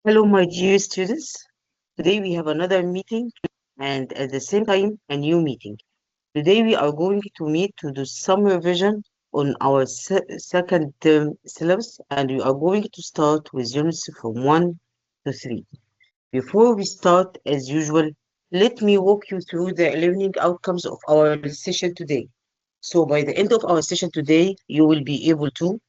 Hello, my dear students. Today we have another meeting and at the same time a new meeting. Today we are going to meet to do some revision on our second term syllabus and we are going to start with units from 1 to 3. Before we start, as usual, let me walk you through the learning outcomes of our session today. So by the end of our session today, you will be able to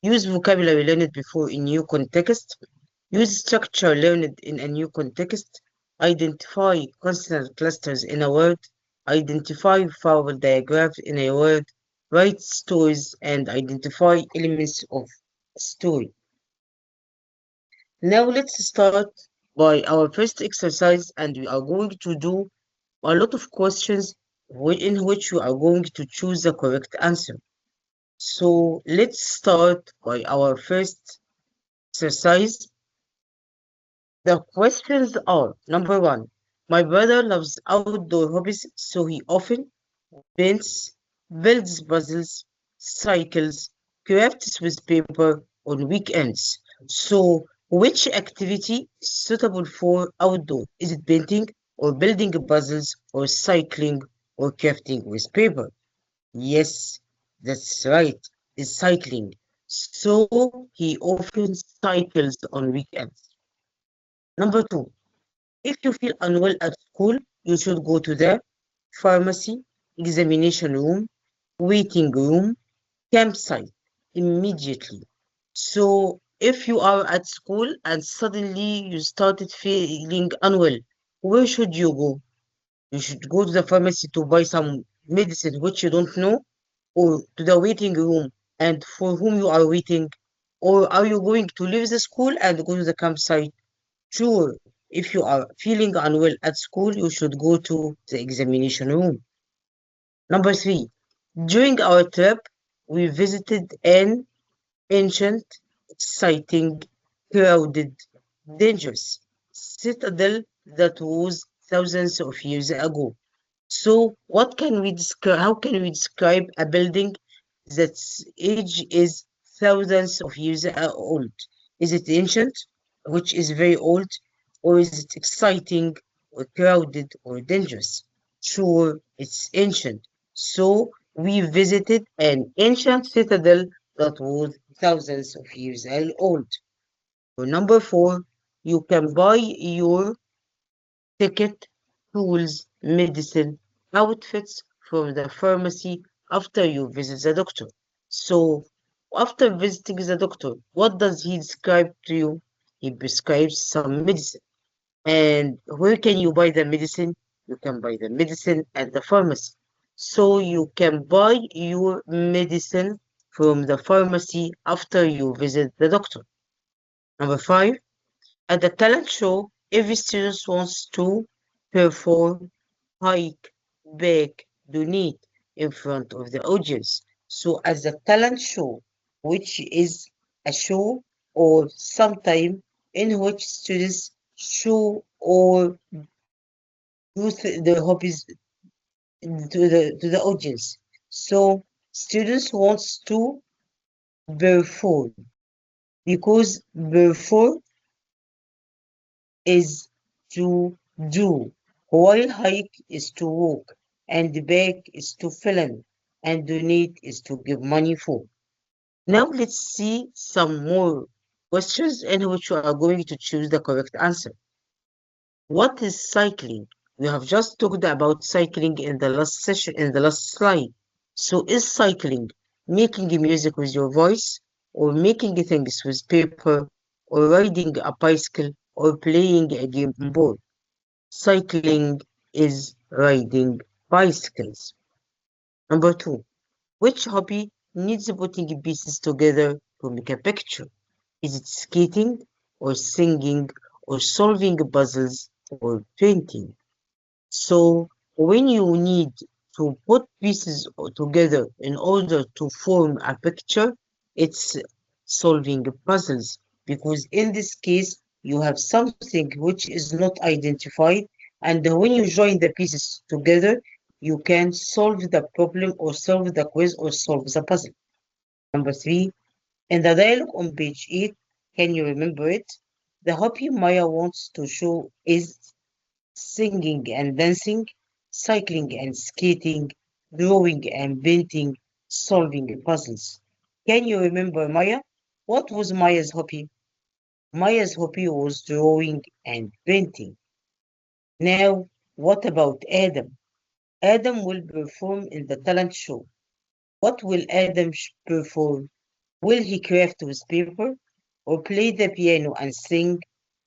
use vocabulary learned before in new context, use structure learned in a new context, identify consonant clusters in a word, identify vowel diagrams in a word, write stories, and identify elements of a story. Now let's start by our first exercise, and we are going to do a lot of questions in which you are going to choose the correct answer. So let's start by our first exercise. The questions are number one, my brother loves outdoor hobbies, so he often paints, builds puzzles, cycles, crafts with paper on weekends. So, which activity is suitable for outdoor? Is it painting or building puzzles or cycling or crafting with paper? Yes, that's right. It's cycling. So he often cycles on weekends. Number two, if you feel unwell at school, you should go to the pharmacy, examination room, waiting room, campsite immediately. So if you are at school and suddenly you started feeling unwell, where should you go? You should go to the pharmacy to buy some medicine which you don't know, or to the waiting room and for whom you are waiting, or are you going to leave the school and go to the campsite? Sure, if you are feeling unwell at school, you should go to the examination room. Number three, during our trip, we visited an ancient, exciting, crowded, dangerous citadel that was thousands of years ago. So, what can we describe? How can we describe a building that's age is thousands of years old? Is it ancient, which is very old, or is it exciting, or crowded, or dangerous? Sure, it's ancient. So, we visited an ancient citadel that was thousands of years old. For number four, you can buy your ticket, tools, medicine, outfits from the pharmacy after you visit the doctor. So, after visiting the doctor, what does he describe to you? He prescribes some medicine. And where can you buy the medicine? You can buy the medicine at the pharmacy. So, you can buy your medicine from the pharmacy after you visit the doctor. Number five, at the talent show, every student wants to perform, hike, beg, donate in front of the audience. So, as a talent show, which is a show or sometime in which students show or do their hobbies to the audience. So, students wants to perform because perform is to do, while hike is to walk, and beg is to fill in, and donate is to give money for. Now let's see some more questions in which you are going to choose the correct answer. What is cycling? We have just talked about cycling in the last session, in the last slide. So is cycling making music with your voice, or making things with paper, or riding a bicycle, or playing a game on board? Cycling is riding bicycles. Number two, which hobby needs putting pieces together to make a picture? Is it skating, or singing, or solving puzzles, or painting? So, when you need to put pieces together in order to form a picture, it's solving puzzles, because in this case, you have something which is not identified, and when you join the pieces together, you can solve the problem or solve the quiz or solve the puzzle. Number three, in the dialogue on page 8, can you remember it? The hobby Maya wants to show is singing and dancing, cycling and skating, drawing and painting, solving puzzles. Can you remember Maya? What was Maya's hobby? Maya's hobby was drawing and painting. Now, what about Adam? Adam will perform in the talent show. What will Adam perform? Will he craft with paper, or play the piano and sing,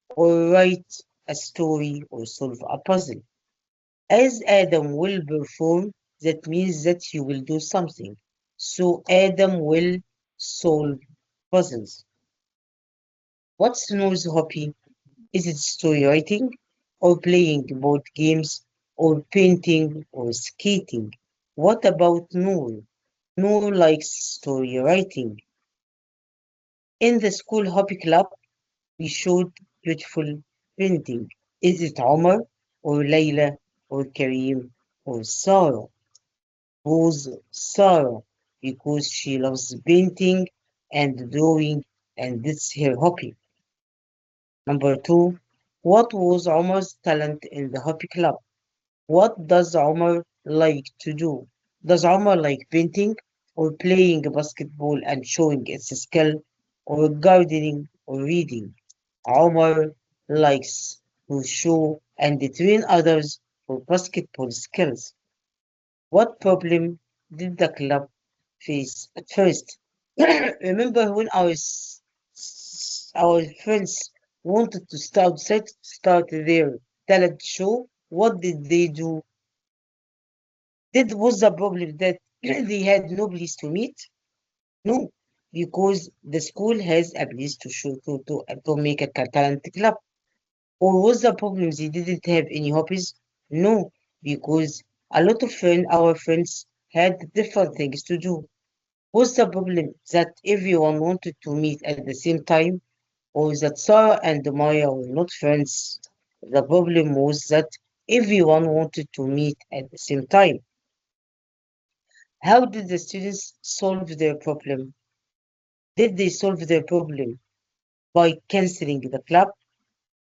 or write a story, or solve a puzzle? As Adam will perform, that means that he will do something. So Adam will solve puzzles. What's Noah's hobby? Is it story writing, or playing board games, or painting, or skating? What about Noor? Noor likes story writing. In the school hobby club, we showed beautiful painting. Is it Omar, or Layla, or Kareem, or Sarah? Was Sarah, because she loves painting and drawing, and that's her hobby. Number two, what was Omar's talent in the hobby club? What does Omar like to do? Does Omar like painting, or playing basketball and showing its skill, or gardening, or reading? Omar likes to show and train others for basketball skills. What problem did the club face at first? Remember when our friends wanted to start their talent show? What did they do? That was the problem that they had no place to meet? No, because the school has a place to show to make a talent club. Or was the problem they didn't have any hobbies? No, because a lot of our friends had different things to do. Was the problem that everyone wanted to meet at the same time, or that Sarah and Maya were not friends? The problem was that everyone wanted to meet at the same time. How did the students solve their problem? Did they solve their problem by canceling the club,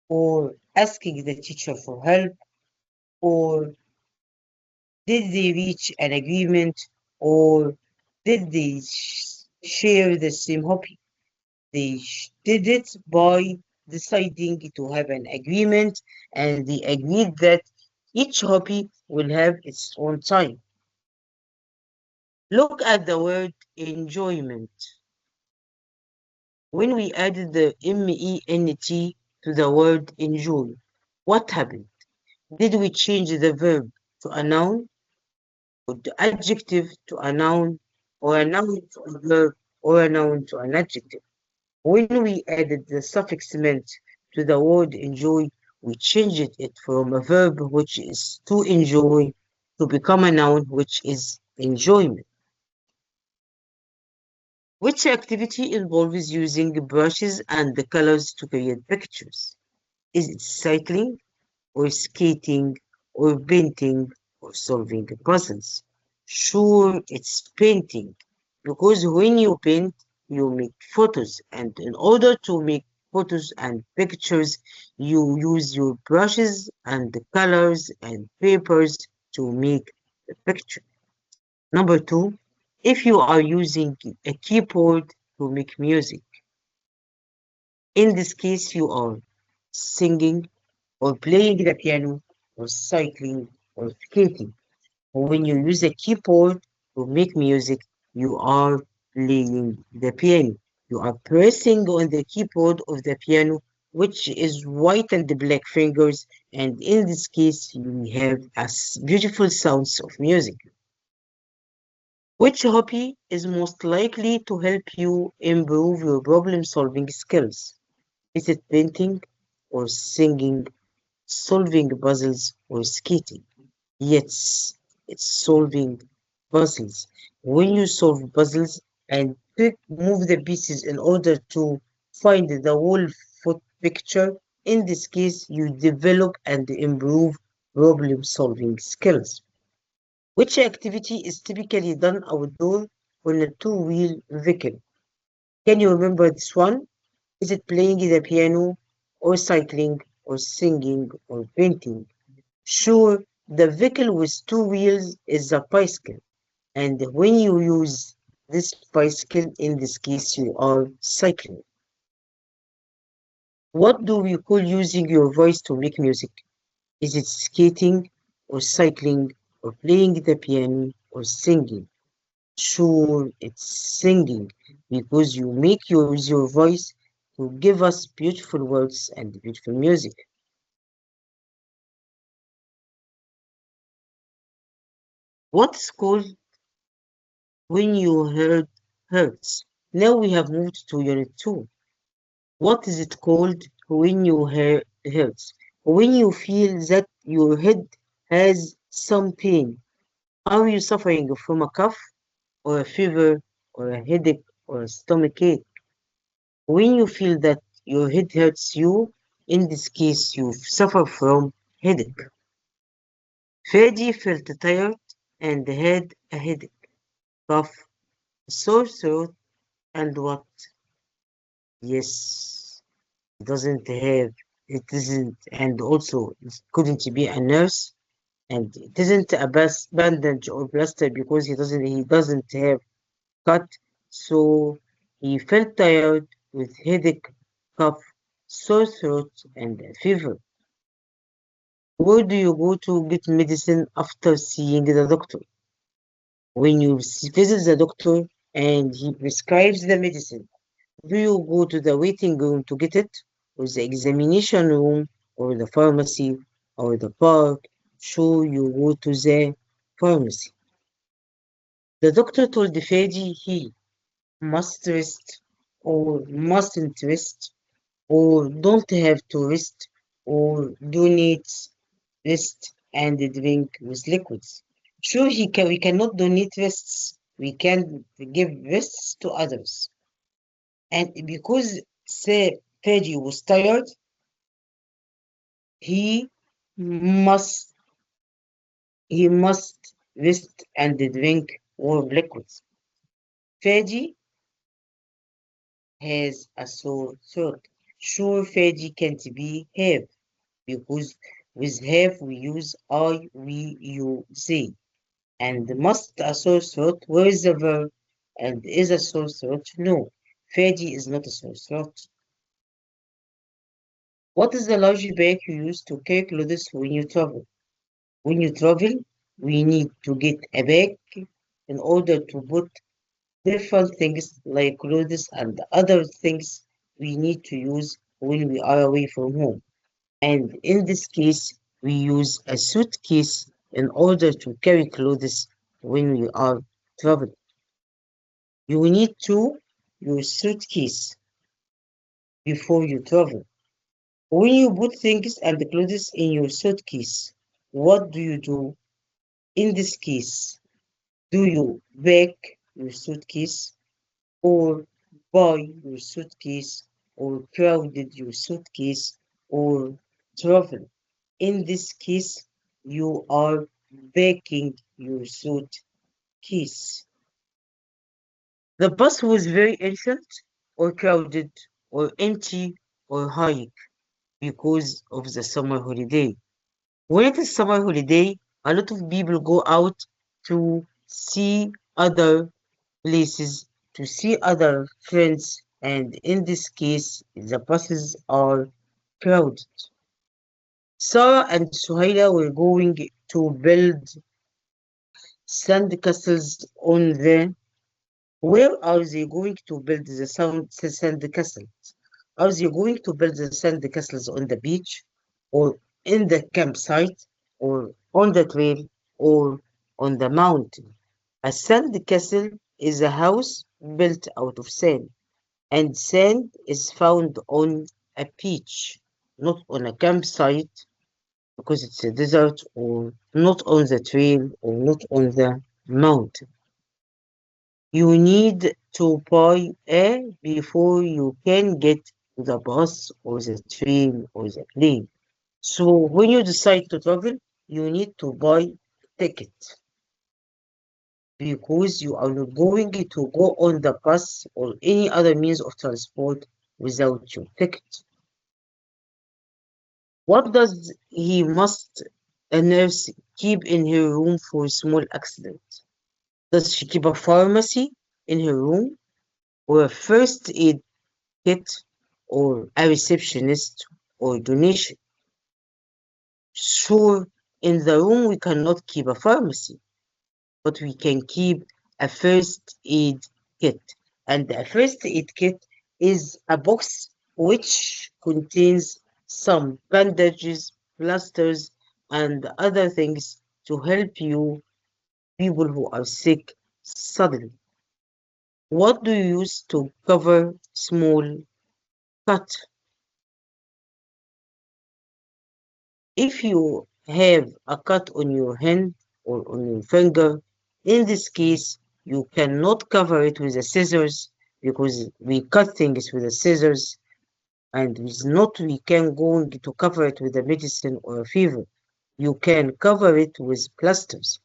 or asking the teacher for help, or did they reach an agreement, or did they share the same hobby? They did it by deciding to have an agreement, and they agreed that each hobby will have its own time. Look at the word enjoyment. When we added the MENT to the word enjoy, what happened? Did we change the verb to a noun, or the adjective to a noun, or a noun to a verb, or a noun to an adjective? When we added the suffix ment to the word enjoy, we changed it from a verb, which is to enjoy, to become a noun, which is enjoyment. Which activity involves using brushes and the colors to create pictures? Is it cycling, or skating, or painting, or solving puzzles? Sure, it's painting, because when you paint, you make photos, and in order to make photos and pictures, you use your brushes and the colors and papers to make the picture. Number two, if you are using a keyboard to make music, in this case, you are singing, or playing the piano, or cycling, or skating. When you use a keyboard to make music, you are playing the piano. You are pressing on the keyboard of the piano, which is white and black fingers, and in this case, you have beautiful sounds of music. Which hobby is most likely to help you improve your problem-solving skills? Is it painting, or singing, solving puzzles, or skating? Yes, it's solving puzzles. When you solve puzzles and move the pieces in order to find the whole foot picture, in this case, you develop and improve problem-solving skills. Which activity is typically done outdoor on a two-wheel vehicle? Can you remember this one? Is it playing the piano, or cycling, or singing, or painting. Sure, the vehicle with two wheels is a bicycle, and when you use this bicycle, in this case, you are cycling. What do we call using your voice to make music? Is it skating, or cycling, or playing the piano, or singing? Sure, it's singing, because you make use your voice to give us beautiful words and beautiful music. What's called when you heard hurts? Now we have moved to unit 2. What is it called when you hear hurts? When you feel that your head has some pain. Are you suffering from a cough, or a fever, or a headache, or a stomach ache? When you feel that your head hurts you, in this case, you suffer from headache. Freddy felt tired and had a headache, cough, sore throat, and what? Yes, it doesn't have, it isn't, and also it couldn't be a nurse, and it isn't a bandage or plaster because he doesn't have cut, so he felt tired with headache, cough, sore throat, and a fever. Where do you go to get medicine after seeing the doctor? When you visit the doctor and he prescribes the medicine, do you go to the waiting room to get it, or the examination room, or the pharmacy, or the park? So you go to the pharmacy. The doctor told Fadi he must rest, or mustn't rest, or don't have to rest, or do need rest and drink with liquids. Sure, we cannot donate rests. We can give rests to others. And because say Fadi was tired, he must he must rest and drink warm liquids. Fadi has a sore throat. Sure, Fadi can't be have, because with have we use I, we, you, they. And must a sore throat? Where is the verb? And is a sore throat? No. Fadi is not a sore throat. What is the large bag you use to carry clothes when you travel? When you travel, we need to get a bag in order to put different things like clothes and other things we need to use when we are away from home. And in this case, we use a suitcase in order to carry clothes when we are traveling. You need to use suitcase before you travel. When you put things and clothes in your suitcase, what do you do? In this case, do you pack your suitcase, or buy your suitcase, or crowded your suitcase, or travel? In this case, you are packing your suitcase. The bus was very ancient, or crowded, or empty, or high because of the summer holiday. When it is summer holiday, a lot of people go out to see other places, to see other friends, and in this case, the buses are crowded. Sarah and Suhaila were going to build sand castles on the. Where are they going to build the sand castles? Are they going to build the sand castles on the beach, or in the campsite, or on the trail, or on the mountain? A sand castle is a house built out of sand, and sand is found on a beach, not on a campsite because it's a desert, or not on the trail, or not on the mountain. You need to buy a before you can get to the bus, or the train, or the plane. So when you decide to travel, you need to buy ticket, because you are not going to go on the bus or any other means of transport without your ticket. What does he must a nurse keep in her room for small accidents? Does she keep a pharmacy in her room, or a first aid kit, or a receptionist, or donation? Sure, in the room we cannot keep a pharmacy, but we can keep a first aid kit. And a first aid kit is a box which contains some bandages, plasters, and other things to help you, people who are sick, suddenly. What do you use to cover small cut? If you have a cut on your hand or on your finger, in this case, you cannot cover it with the scissors because we cut things with the scissors, and it's not we can go to cover it with a medicine or a fever. You can cover it with plasters.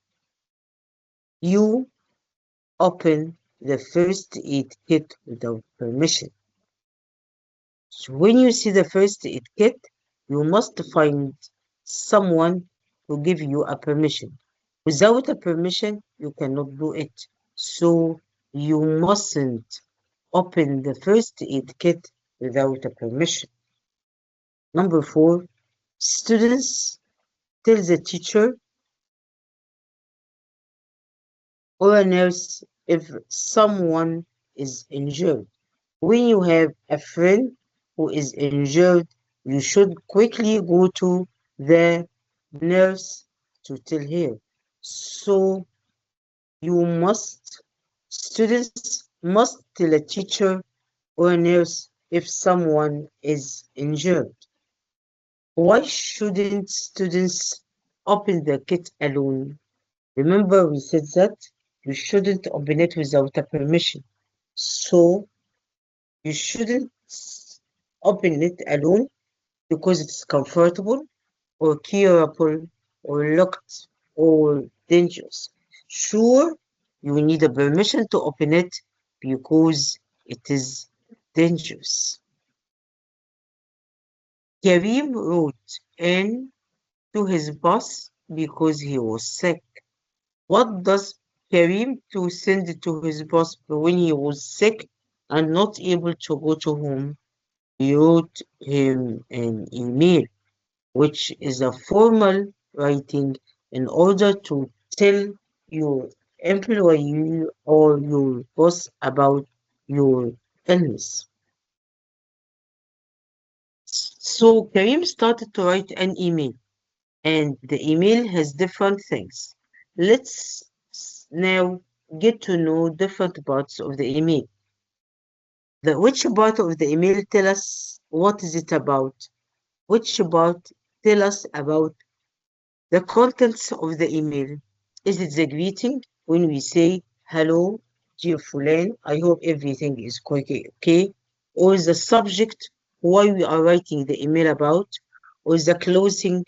You open the first aid kit without permission. So when you see the first aid kit, you must find someone to give you a permission. Without a permission, you cannot do it. So you mustn't open the first aid kit without a permission. Number 4, students tell the teacher or a nurse if someone is injured. When you have a friend who is injured, you should quickly go to the nurse to tell her. So you must, students must tell a teacher or a nurse if someone is injured. Why shouldn't students open the kit alone? Remember we said that you shouldn't open it without a permission. So you shouldn't open it alone because it's comfortable or curable or locked or dangerous. Sure, you need a permission to open it because it is dangerous. Karim wrote in to his boss because he was sick. What does Karim to send to his boss when he was sick and not able to go to home? He wrote him an email, which is a formal writing in order to tell your employee or your boss about your illness. So Karim started to write an email, and the email has different things. Let's now get to know different parts of the email. Which part of the email tell us what is it about? Which part tell us about the contents of the email? Is it the greeting when we say, hello, dear Fulan, I hope everything is quite okay? Or is the subject why we are writing the email about? Or is the closing,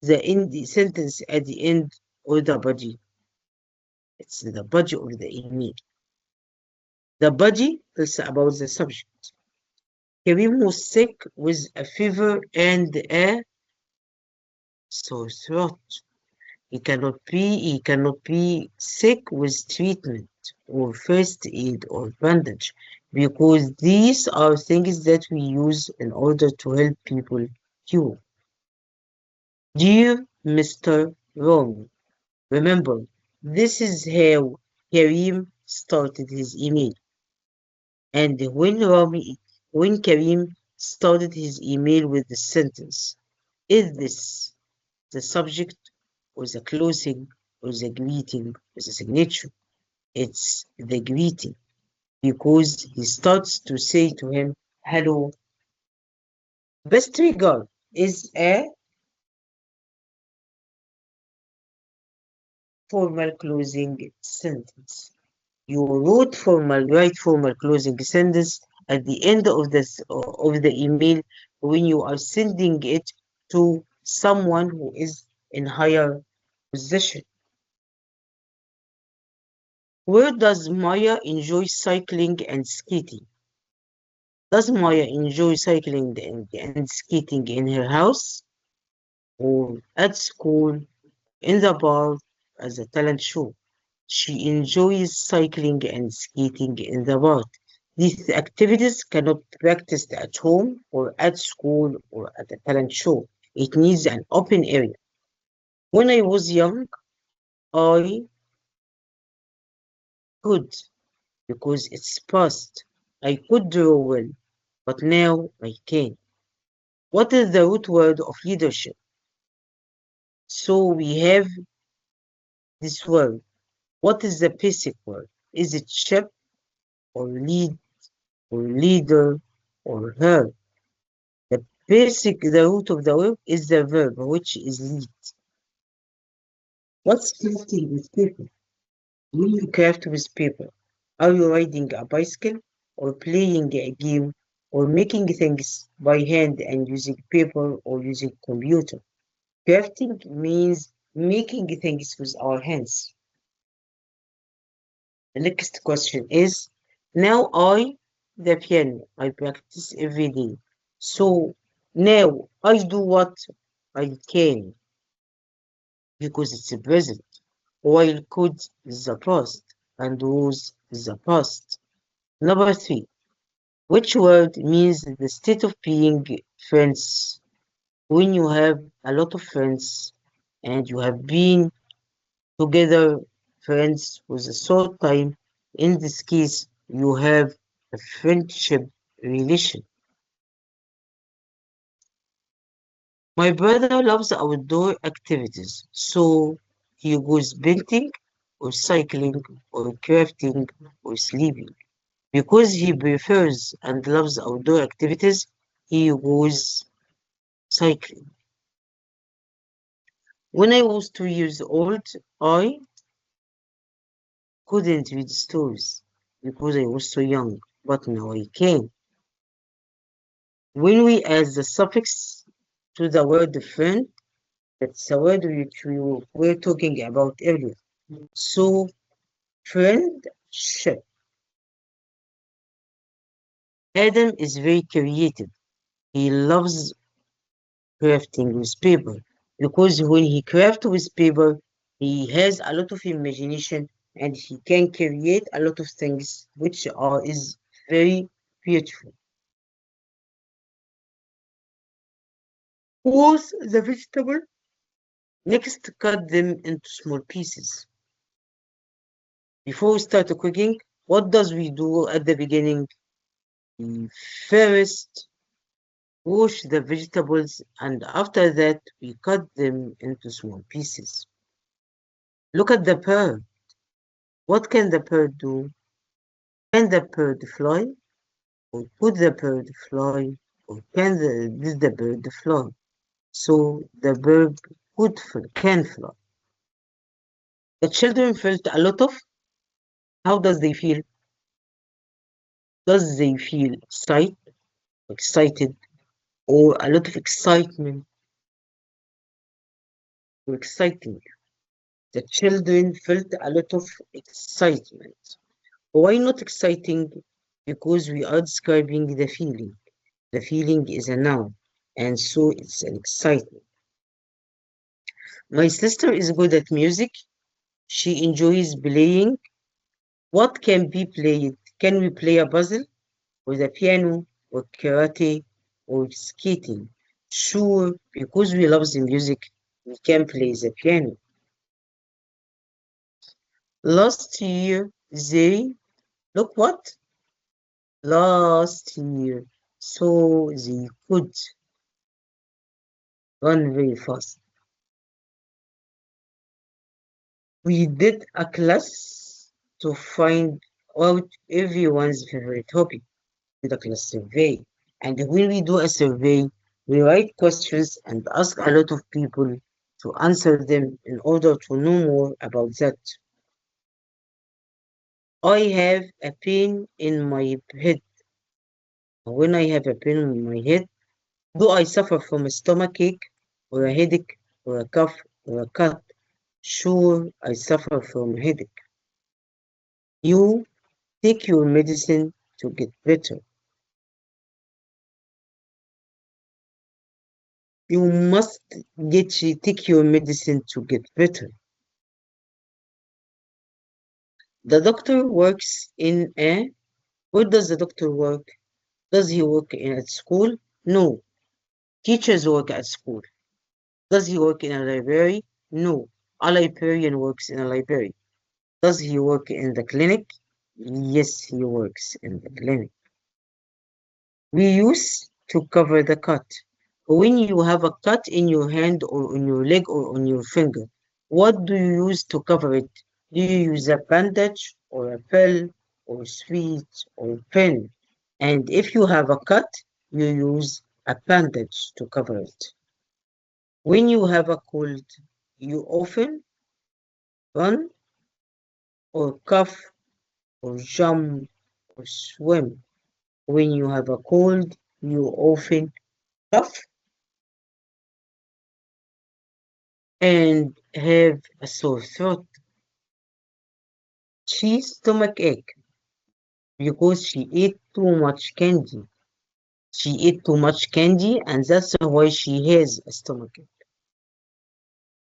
the end the sentence at the end, or the body? It's the body of the email. The body is about the subject. Karim was sick with a fever and a sore throat. He cannot be sick with treatment or first aid or bandage because these are things that we use in order to help people cure. Dear Mr. Rome, remember, this is how Karim started his email. And when Karim started his email with the sentence, is this the subject or the closing or the greeting or the signature? It's the greeting because he starts to say to him, hello. Best regard is a formal closing sentence. You write formal closing sentence at the end of the email when you are sending it to someone who is in higher position. Where does Maya enjoy cycling and skating? Does Maya enjoy cycling and skating in her house? or at school, in the park, as a talent show. She enjoys cycling and skating in the park. These activities cannot be practiced at home or at school or at a talent show. It needs an open area. When I was young, I could because it's past. I could draw well, but now I can't. What is the root word of leadership? So we have this word. What is the basic word? Is it ship or lead or leader or her? The root of the word is the verb, which is lead. What's crafting with paper? When you craft with paper, are you riding a bicycle or playing a game or making things by hand and using paper or using computer? Crafting means making things with our hands. The next question is, now the piano, I practice every day. So now I do what I can because it's the present, while could is the past and was is the past. Number three, which word means the state of being friends? When you have a lot of friends and you have been together friends with a short time, in this case, you have a friendship relation. My brother loves outdoor activities, so he goes painting or cycling or crafting or sleeping. Because he prefers and loves outdoor activities, he goes cycling. When I was 2 years old, I couldn't read stories because I was so young, but now I can. When we add the suffix to the word friend, that's a word which we were talking about earlier. So, friendship. Adam is very creative. He loves crafting with paper because when he crafts with paper, he has a lot of imagination and he can create a lot of things which are is very beautiful. Wash the vegetable. Next, cut them into small pieces. Before we start cooking, what does we do at the beginning? We first wash the vegetables and after that we cut them into small pieces. Look at the bird. What can the bird do? Can the bird fly? Or could the bird fly? Or did the bird fly? So the bird can fly. The children felt a lot of. How does they feel? Does they feel excited, or a lot of excitement, or exciting? The children felt a lot of excitement. Why not exciting? Because we are describing the feeling. The feeling is a noun, and so it's an excitement. My sister is good at music. She enjoys playing. What can be played? Can we play a puzzle with a piano or karate or skating? Sure, because we love the music, we can play the piano. Last year, they look what? Last year, so they could run very fast. We did a class to find out everyone's favorite hobby with a class survey. And when we do a survey, we write questions and ask a lot of people to answer them in order to know more about that. I have a pain in my head. When I have a pain in my head, do I suffer from a stomach ache or a headache or a cough or a cut? Sure, I suffer from a headache. You take your medicine to get better. You must take your medicine to get better. The doctor works in a Where does the doctor work? Does he work at school? No. Teachers work at school. Does he work in a library? No. A librarian works in a library. Does he work in the clinic? Yes, he works in the clinic. We use to cover the cut. When you have a cut in your hand or on your leg or on your finger, what do you use to cover it? Do you use a bandage or a pill or sweet or pen? And if you have a cut, you use a bandage to cover it. When you have a cold, you often run or cough or jump or swim. When you have a cold, you often cough and have a sore throat. She's stomachache because she ate too much candy. She ate too much candy and that's why she has a stomachache.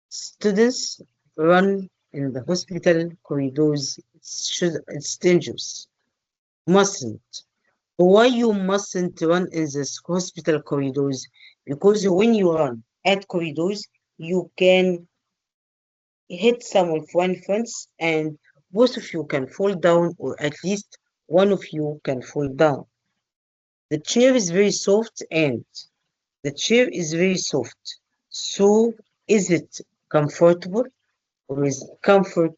Students run in the hospital corridors. It's dangerous. Mustn't. Why you mustn't run in the hospital corridors? Because when you run at corridors, you can hit some of one fence and both of you can fall down, or at least one of you can fall down. The chair is very soft and the chair is very soft. So is it comfortable or is it comfort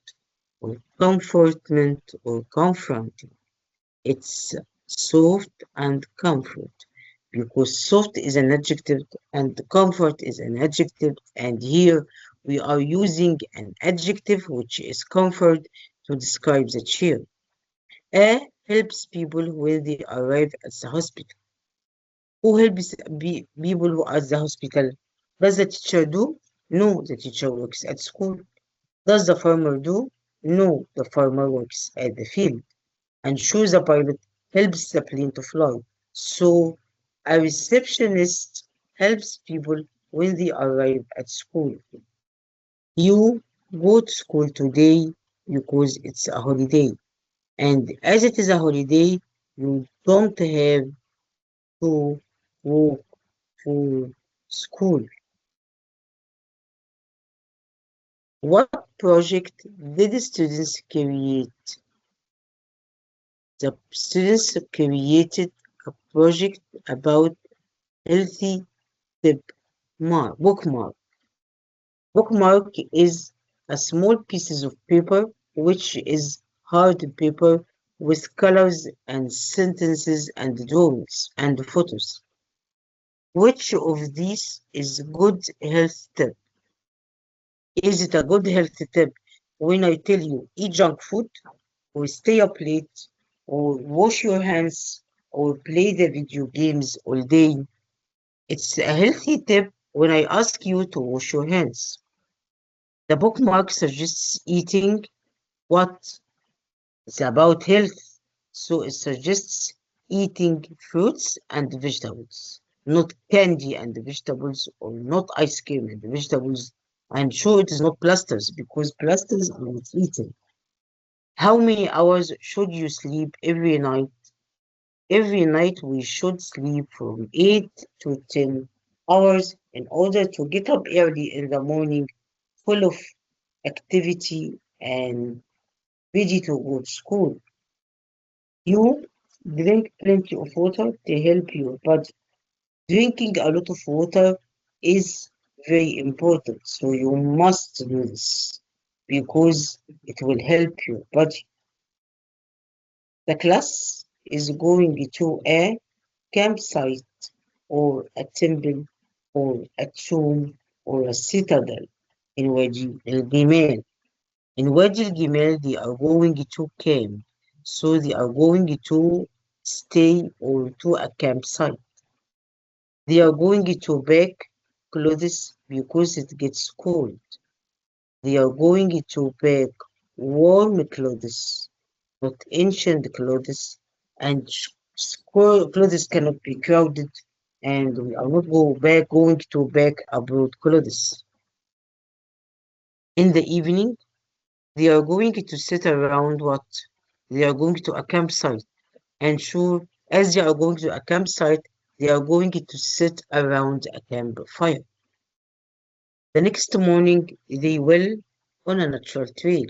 or comfortment or confronting? It's soft and comfort because soft is an adjective and comfort is an adjective, and here we are using an adjective which is comfort to describe the chair. A helps people when they arrive at the hospital. Who helps people who are at the hospital? Does the teacher do? No, the teacher works at school. Does the farmer do? No, the farmer works at the field. And choose a pilot helps the plane to fly. So a receptionist helps people when they arrive at school. You go to school today because it's a holiday. And as it is a holiday, you don't have to walk to school. What project did the students create? The students created a project about healthy tip bookmark. Bookmark is a small pieces of paper which is hard paper with colors and sentences and drawings and photos. Which of these is good health tip? Is it a good health tip when I tell you eat junk food or stay up late or wash your hands or play the video games all day? It's a healthy tip when I ask you to wash your hands. The bookmark suggests eating what is about health, so it suggests eating fruits and vegetables, not candy and vegetables, or not ice cream and vegetables. I'm sure it is not plasters because plasters are not eaten. How many hours should you sleep every night? Every night we should sleep from 8 to 10 hours in order to get up early in the morning, full of activity and ready to go to school. You drink plenty of water to help your body. Drinking a lot of water is very important, so you must do this because it will help your body. The class is going to a campsite or a temple or a tomb or a citadel in Wadi al-Gimal. In Wadi al-Gimal, they are going to camp, so they are going to stay or to a campsite. They are going to pack clothes because it gets cold. They are going to pack warm clothes, not ancient clothes, and clothes cannot be crowded and we are not going to back abroad clothes. In the evening, they are going to sit around what? They are going to a campsite. And sure, as they are going to a campsite, they are going to sit around a campfire. The next morning, they will on a natural trail.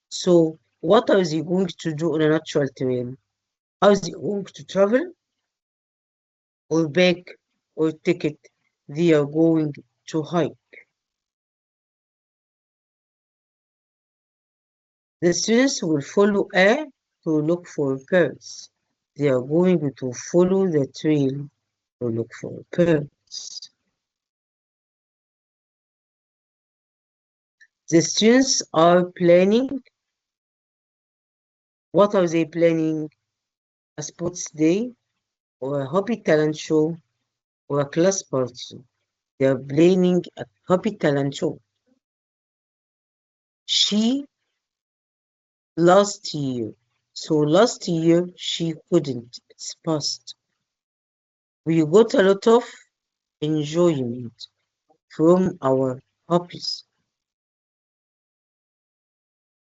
So, what are they going to do on a natural trail? Are they going to travel or bag or ticket? They are going to hike. The students will follow A to look for pearls. They are going to follow the trail to look for pearls. The students are planning. What are they planning? A sports day or a hobby talent show or a class party? They are planning a hobby talent show. She last year. So last year she couldn't. It's past. We got a lot of enjoyment from our hobbies.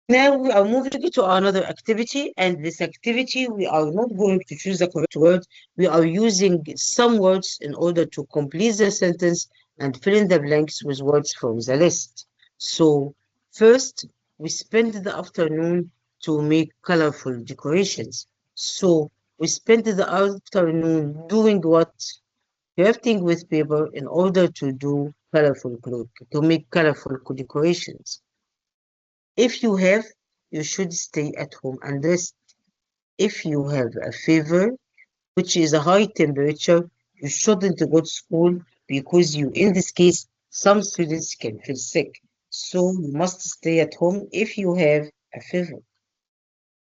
Now we are moving to another activity, and this activity we are not going to choose the correct word. We are using some words in order to complete the sentence and fill in the blanks with words from the list. So first, we spend the afternoon to make colorful decorations. So we spend the afternoon doing what? Crafting with paper in order to do colorful clothes, to make colorful decorations. If you have, you should stay at home and rest. If you have a fever, which is a high temperature, you shouldn't go to school because in this case, some students can feel sick. So you must stay at home if you have a fever.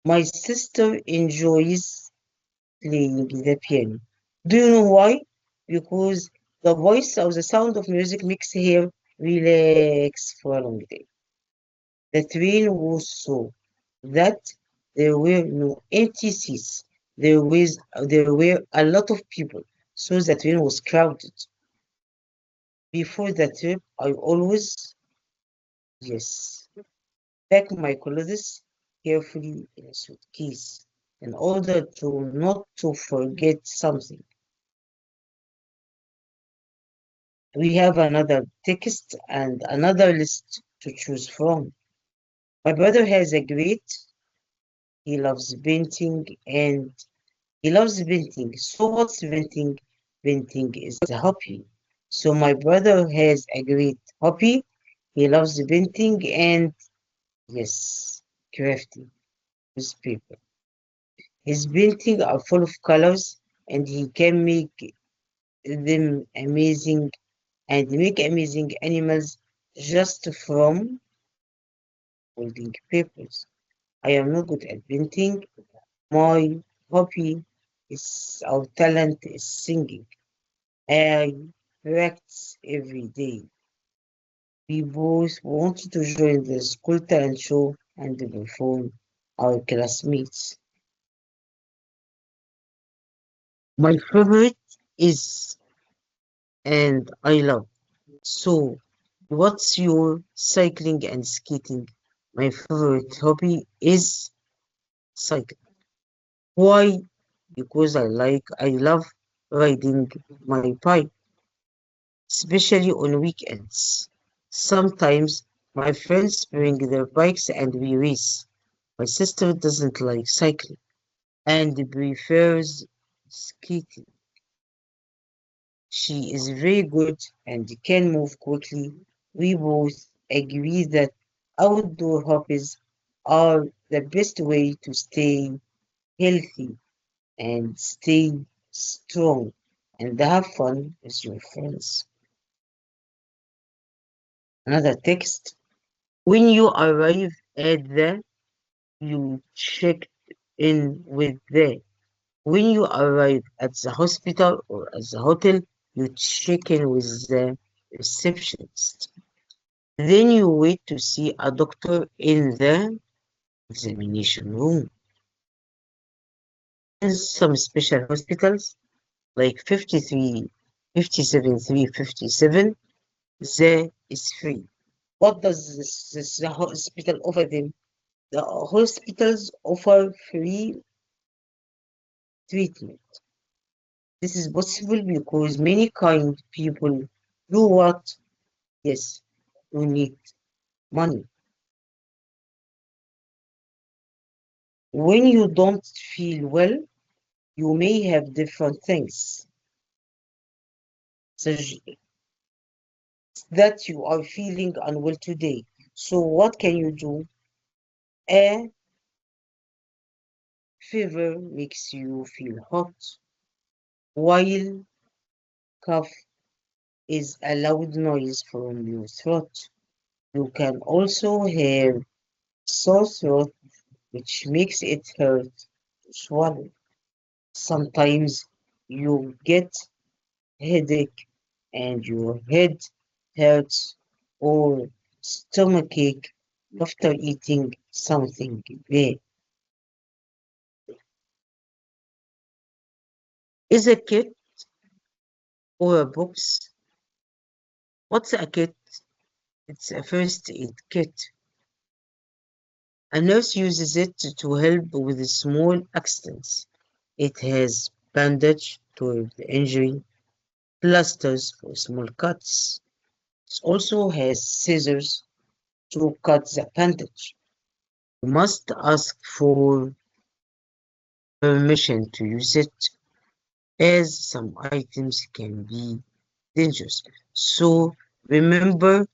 My sister enjoys playing the piano. Do you know why? Because the voice or the sound of music makes her relax for a long day. The train was so that there were no empty seats. There were a lot of people, so the train was crowded. Before the trip, I always, yes, pack my clothes carefully in a suitcase in order to not to forget something. We have another text and another list to choose from. My brother has a great, he loves painting and he loves painting. So what's painting? Painting is a hobby. So my brother has a great hobby. He loves painting and yes, crafting with paper. His paintings are full of colors and he can make them amazing and make amazing animals just from holding papers. I am not good at painting. My hobby is our talent is singing. I practice every day. We both wanted to join the school talent show and perform our classmates. My favorite is and I love. So, what's your cycling and skating? My favorite hobby is cycling. Why? Because I love riding my bike, especially on weekends. Sometimes my friends bring their bikes and we race. My sister doesn't like cycling and prefers skating. She is very good and can move quickly. We both agree that outdoor hobbies are the best way to stay healthy and stay strong and have fun with your friends. Another text. When you arrive at you check in with the. When you arrive at the hospital or at the hotel, you check in with the receptionist. Then you wait to see a doctor in the examination room. In some special hospitals, like 53 57, 357. There is free. What does the hospital offer them? The hospitals offer free treatment. This is possible because many kind people do what? Yes, you need money. When you don't feel well, you may have different things such that you are feeling unwell today. So what can you do? A fever makes you feel hot, while cough is a loud noise from your throat. You can also have sore throat, which makes it hurt to swallow. Sometimes you get headache and your head hurts or stomachache after eating something bad. Is a kit or a box? What's a kit? It's a first aid kit. A nurse uses it to help with small accidents. It has bandage to the injury, plasters for small cuts. It also has scissors to cut the bandage. You must ask for permission to use it, as some items can be dangerous. So remember,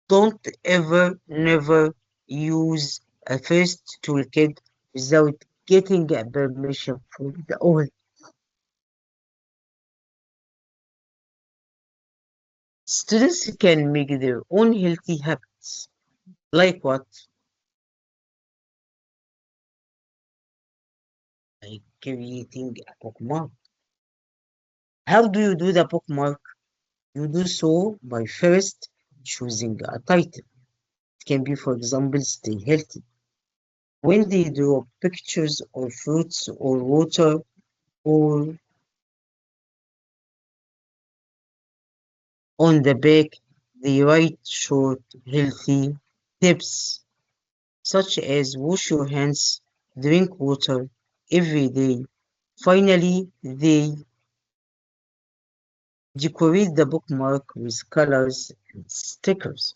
don't ever, never use a first toolkit without getting a permission from the owner. Students can make their own healthy habits. Like what? Like creating a bookmark. How do you do the bookmark? You do so by first choosing a title. It can be, for example, stay healthy. When they draw pictures of fruits or water, or on the back, they write short, healthy tips, such as wash your hands, drink water every day. Finally, they decorate the bookmark with colors and stickers.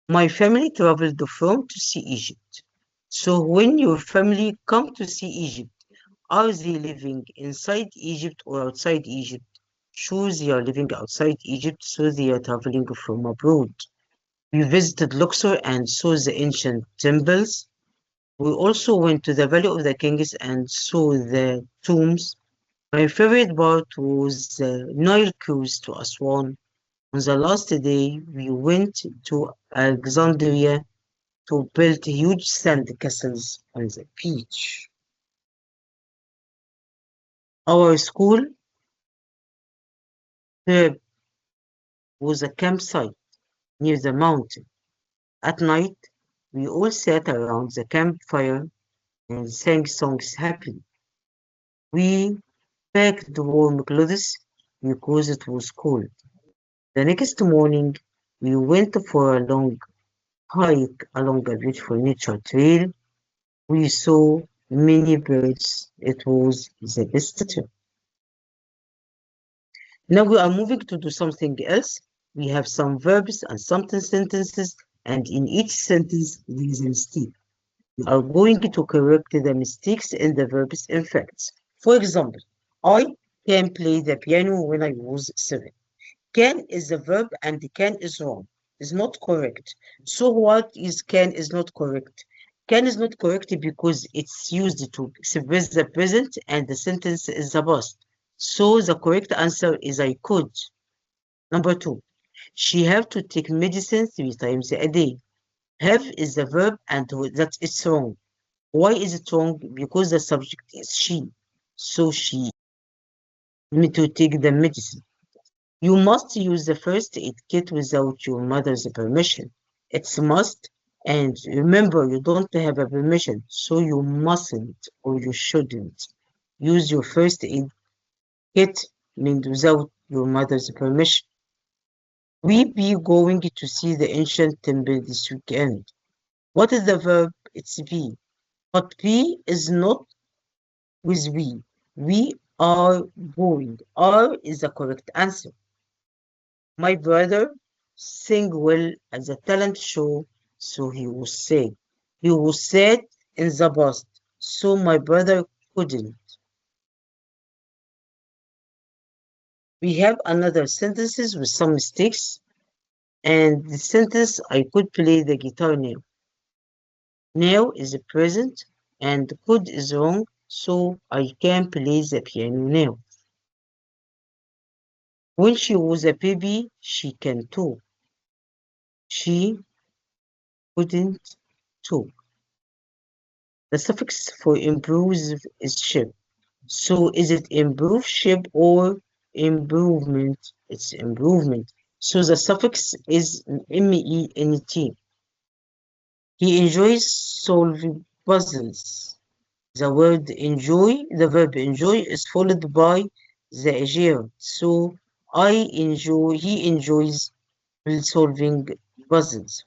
My family traveled from to see Egypt. So when your family come to see Egypt, are they living inside Egypt or outside Egypt? Choose they are living outside Egypt, so they are traveling from abroad. We visited Luxor and saw the ancient temples. We also went to the Valley of the Kings and saw the tombs. My favorite part was the Nile cruise to Aswan. On the last day, we went to Alexandria to build huge sand castles on the beach. Our school trip was a campsite near the mountain. At night, we all sat around the campfire and sang songs happily. We packed warm clothes because it was cold. The next morning, we went for a long hike along a beautiful nature trail. We saw many birds. It was the best trip. Now we are moving to do something else. We have some verbs and some sentences, and in each sentence there is a mistake. We are going to correct the mistakes in the verbs and facts. For example, I can play the piano when I was 7. Can is the verb and can is wrong. Is not correct. So what is can is not correct? Can is not correct because it's used to express the present and the sentence is the past. So the correct answer is I could. Number 2, she have to take medicine 3 times a day. Have is the verb and that it's wrong. Why is it wrong? Because the subject is she. So she need to take the medicine. You must use the first aid kit without your mother's permission. It's a must. And remember, you don't have a permission, so you mustn't or you shouldn't use your first aid kit made without your mother's permission. We be going to see the ancient temple this weekend. What is the verb? It's be. But be is not with we. We are going. Are is the correct answer. My brother sing well at the talent show, so he was sad. He was sad in the past, so my brother couldn't. We have another sentences with some mistakes, and the sentence I could play the guitar now. Now is the present, and could is wrong, so I can play the piano now. When she was a baby, she can talk. She couldn't talk. The suffix for improves is ship. So is it improve ship or improvement? It's improvement. So the suffix is ment. He enjoys solving puzzles. The word enjoy, the verb enjoy is followed by the adjective. So he enjoys solving puzzles.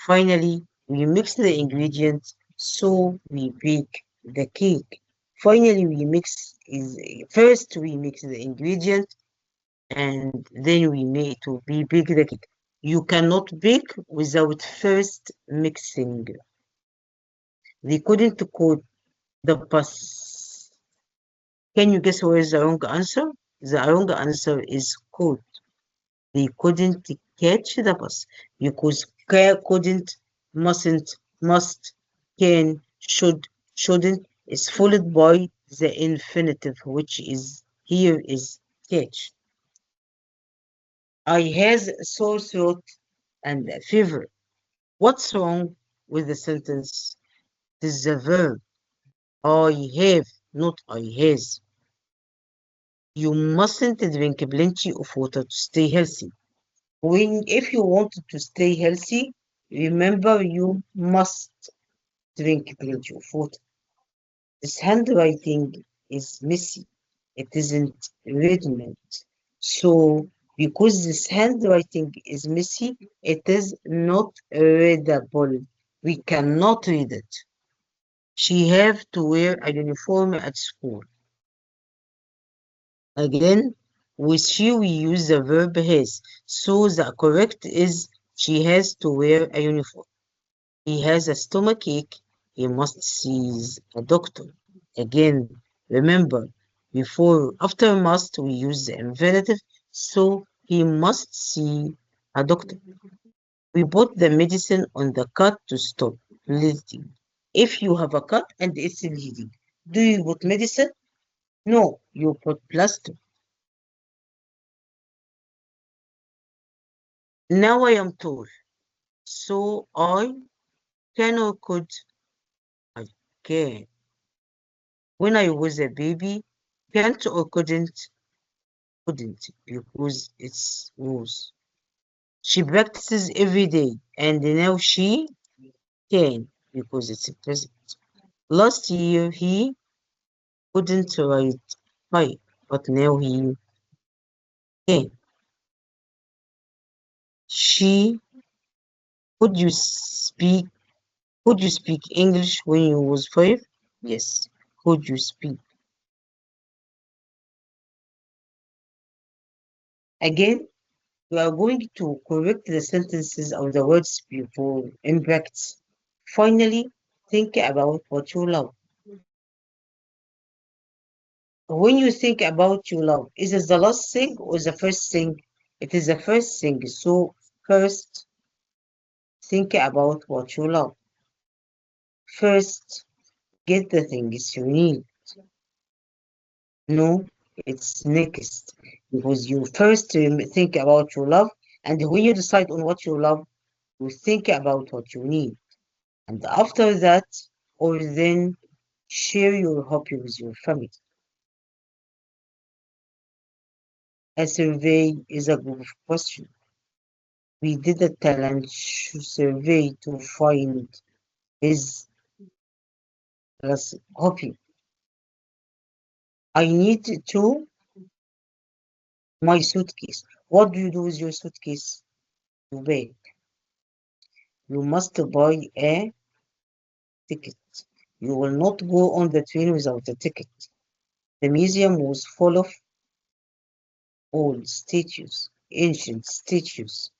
Finally, we mix the ingredients, so we bake the cake. Finally, first we mix the ingredient and then we make to be bake the cake. You cannot bake without first mixing. They couldn't coat the bus. Can you guess where is the wrong answer? The wrong answer is coat. They couldn't catch the bus because couldn't, mustn't, must, can, should, shouldn't is followed by the infinitive, which is here is catch. I has sore throat and a fever. What's wrong with the sentence? It is the verb. I have, not I has. You mustn't drink plenty of water to stay healthy. If you want to stay healthy, remember you must drink plenty of water. This handwriting is messy. It isn't written. So, because this handwriting is messy, it is not readable. We cannot read it. She have to wear a uniform at school. Again, with she we use the verb has. So the correct is she has to wear a uniform. He has a stomachache. He must see a doctor. Again, remember, after must, we use the infinitive, so he must see a doctor. We put the medicine on the cut to stop bleeding. If you have a cut and it's bleeding, do you put medicine? No, you put plaster. Now I am tall, so I can or could, I can. When I was a baby, can't or couldn't because it's was. She practices every day and now she can because it's a present. Last year he couldn't ride bike, but now he can. She could you speak could you speak English when you was 5? Yes. Could you speak? Again, we are going to correct the sentences of the words before in practice. Finally, think about what you love. When you think about your love, is it the last thing or the first thing? It is the first thing. So first, think about what you love. First, get the things you need. No, it's next. Because you first think about your love, and when you decide on what you love, you think about what you need. And after that, or then share your hobby with your family. A survey is a group of questions. We did a talent survey to find his hobby. I need to my suitcase. What do you do with your suitcase? You bag. You must buy a ticket. You will not go on the train without a ticket. The museum was full of old statues, ancient statues.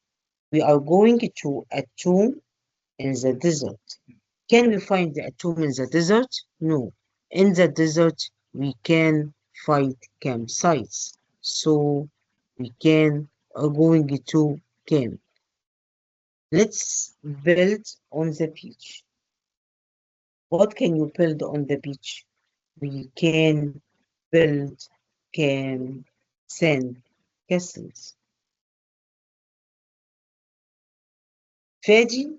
We are going to a tomb in the desert. Can we find a tomb in the desert? No. In the desert, we can find campsites. So we can are going to camp. Let's build on the beach. What can you build on the beach? We can build can sand castles. Fadi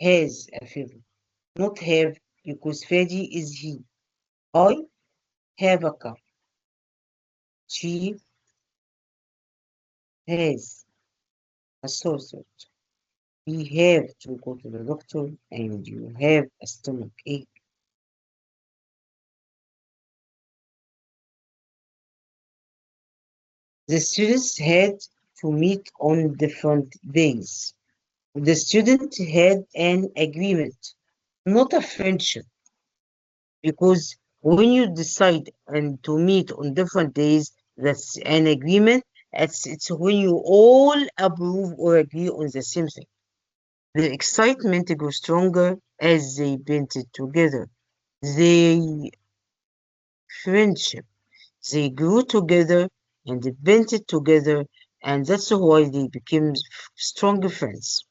has a favorite, not have because Fadi is he. I have a car. She has a sore throat. We have to go to the doctor and you have a stomach ache. The students had to meet on different days. The student had an agreement, not a friendship, because when you decide and to meet on different days, that's an agreement. It's when you all approve or agree on the same thing. The excitement grew stronger as they painted together. They friendship. They grew together and they painted together, and that's why they became stronger friends.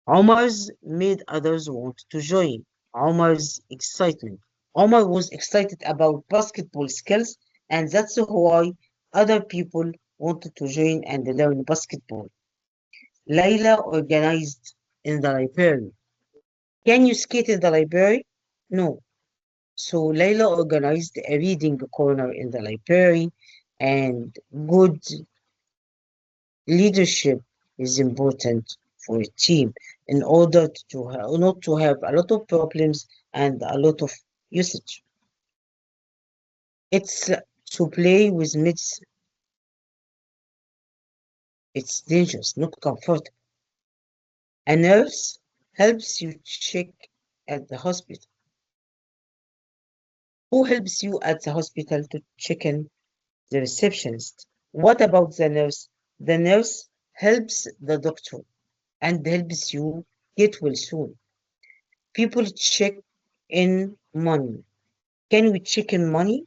Omar's made others want to join. Omar's excitement. Omar was excited about basketball skills, and that's why other people wanted to join and learn basketball. Layla organized in the library. Can you skate in the library? No. So Layla organized a reading corner in the library, and good leadership is important for a team in order to not to have a lot of problems and a lot of usage. It's to play with medicine. It's dangerous, not comfortable. A nurse helps you check at the hospital. Who helps you at the hospital to check in? The receptionist. What about the nurse? The nurse helps the doctor and helps you get well soon. People check in money. Can we check in money?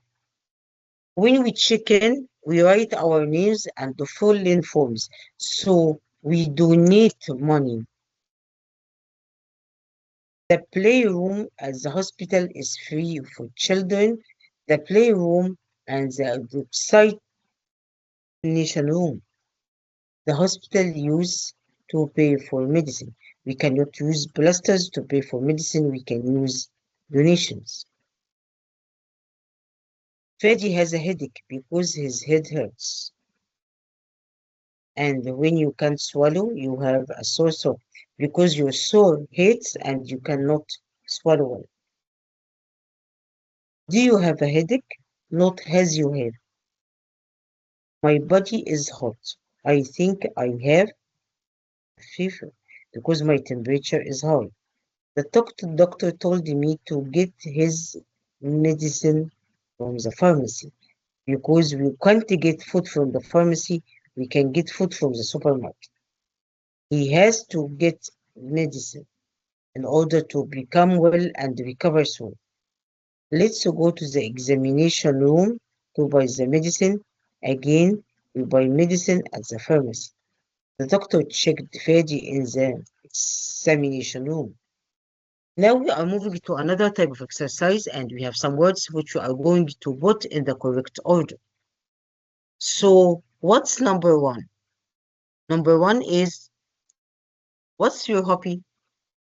When we check in, we write our names and the full in forms. So we donate money. The playroom at the hospital is free for children. The playroom and the vaccination room. The hospital use to pay for medicine. We cannot use plasters to pay for medicine. We can use donations. Freddy has a headache because his head hurts. And when you can't swallow, you have a sore throat because your sore hurts and you cannot swallow well. Do you have a headache? Not has you have. My body is hot. I think I have a fever because my temperature is high. The doctor told me to get his medicine from the pharmacy because we can't get food from the pharmacy, we can get food from the supermarket. He has to get medicine in order to become well and recover soon. Let's go to the examination room to buy the medicine. Again, we buy medicine at the pharmacy. The doctor checked Fadi in the examination room. Now we are moving to another type of exercise and we have some words which we are going to put in the correct order. So what's number one? Number one is, what's your hobby?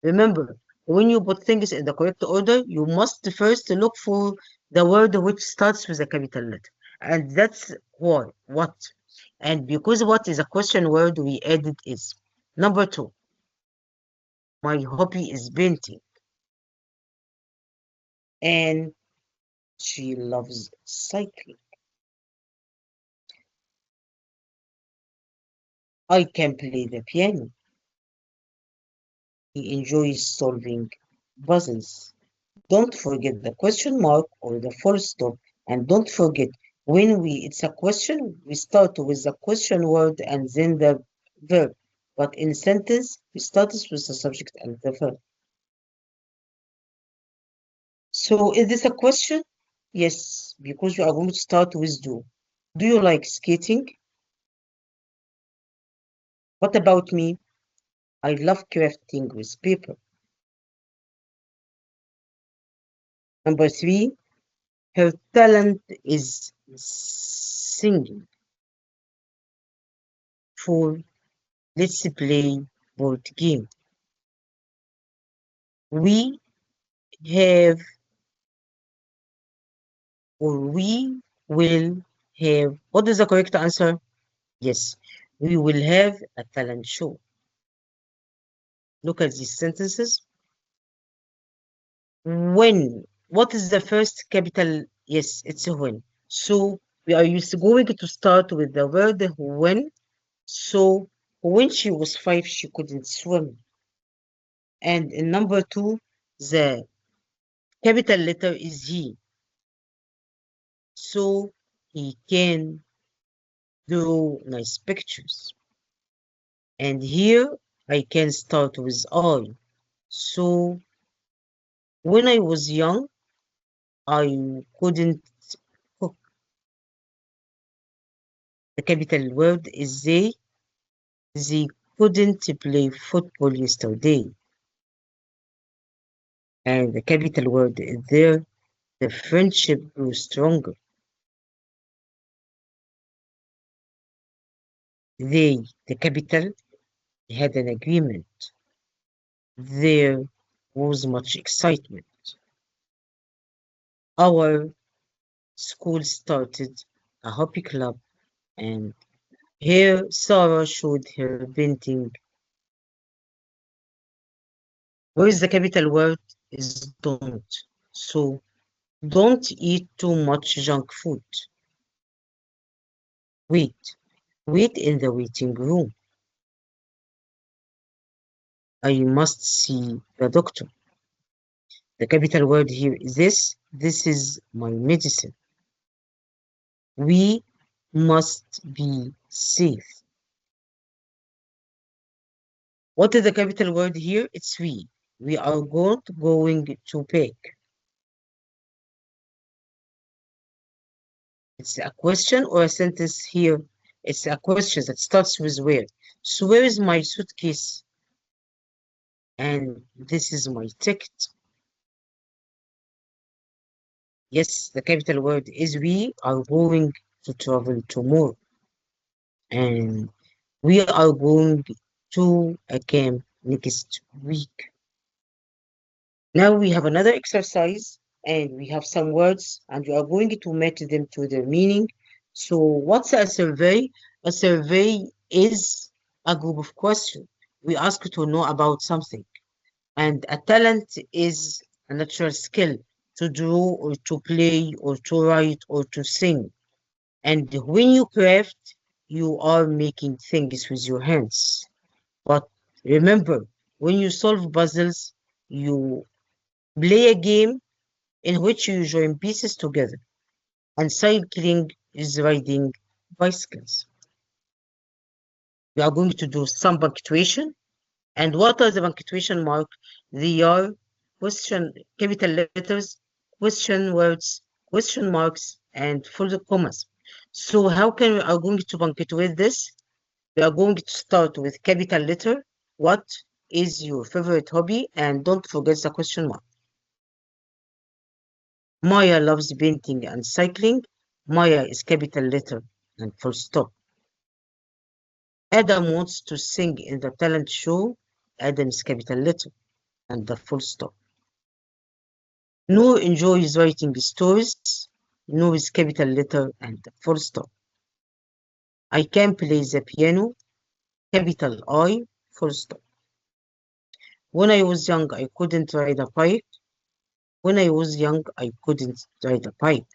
Remember, when you put things in the correct order, you must first look for the word which starts with a capital letter. And that's what. And because what is a question word, we added is. Number two, my hobby is painting. And She loves cycling. I can play the piano. He enjoys solving puzzles. Don't forget the question mark or the full stop. And don't forget, when it's a question, we start with the question word and then the verb. But in sentence, we start with the subject and the verb. So is this a question? Yes, because we are going to start with do. Do you like skating? What about me? I love crafting with paper. Number 3, her talent is singing. 4, let's play board game. We have or we will have. What is the correct answer? Yes, we will have a talent show. Look at these sentences. When? What is the first capital? Yes, it's a when. So we are going to start with the word when. So when she was 5, she couldn't swim. And in number 2, the capital letter is he. So he can draw nice pictures. And here I can start with I. So when I was young, I couldn't cook. The capital word is they. They couldn't play football yesterday. And the capital word is there. The friendship grew stronger. They, the capital, had an agreement. There was much excitement. Our school started a hobby club, and here Sarah showed her painting. Where is the capital word? Is don't. So don't eat too much junk food. Wait. Wait in the waiting room. I must see the doctor. The capital word here is this. This is my medicine. We must be safe. What is the capital word here? It's we. We are going to pick. It's a question or a sentence here. It's a question that starts with where. So where is my suitcase? And this is my ticket. Yes, the capital word is we are going to travel tomorrow. And we are going to a camp next week. Now we have another exercise and we have some words and we are going to match them to their meaning. So what's a survey? A survey is a group of questions. We ask you to know about something. And a talent is a natural skill to draw or to play or to write or to sing. And when you craft, you are making things with your hands. But remember, when you solve puzzles, you play a game in which you join pieces together. And cycling is riding bicycles. We are going to do some punctuation. And what are the punctuation marks? They are question, capital letters, question words, question marks, and full commas. So how can we are going to punctuate this? We are going to start with capital letter. What is your favorite hobby? And don't forget the question mark. Maya loves painting and cycling. Maya is capital letter and full stop. Adam wants to sing in the talent show. Adam is capital letter and the full stop. Noor enjoys writing stories. Noor is capital letter and the full stop. I can play the piano. Capital I, full stop. When I was young, I couldn't ride a bike. When I was young, I couldn't ride a bike.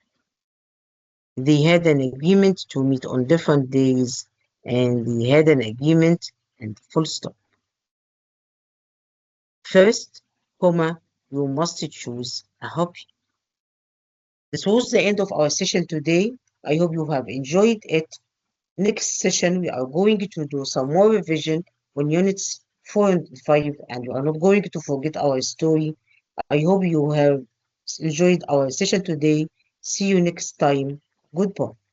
They had an agreement to meet on different days, and they had an agreement and full stop. First, you must choose a hobby. This was the end of our session today. I hope you have enjoyed it. Next session, we are going to do some more revision on units 4 and 5, and we are not going to forget our story. I hope you have enjoyed our session today. See you next time. Goodbye.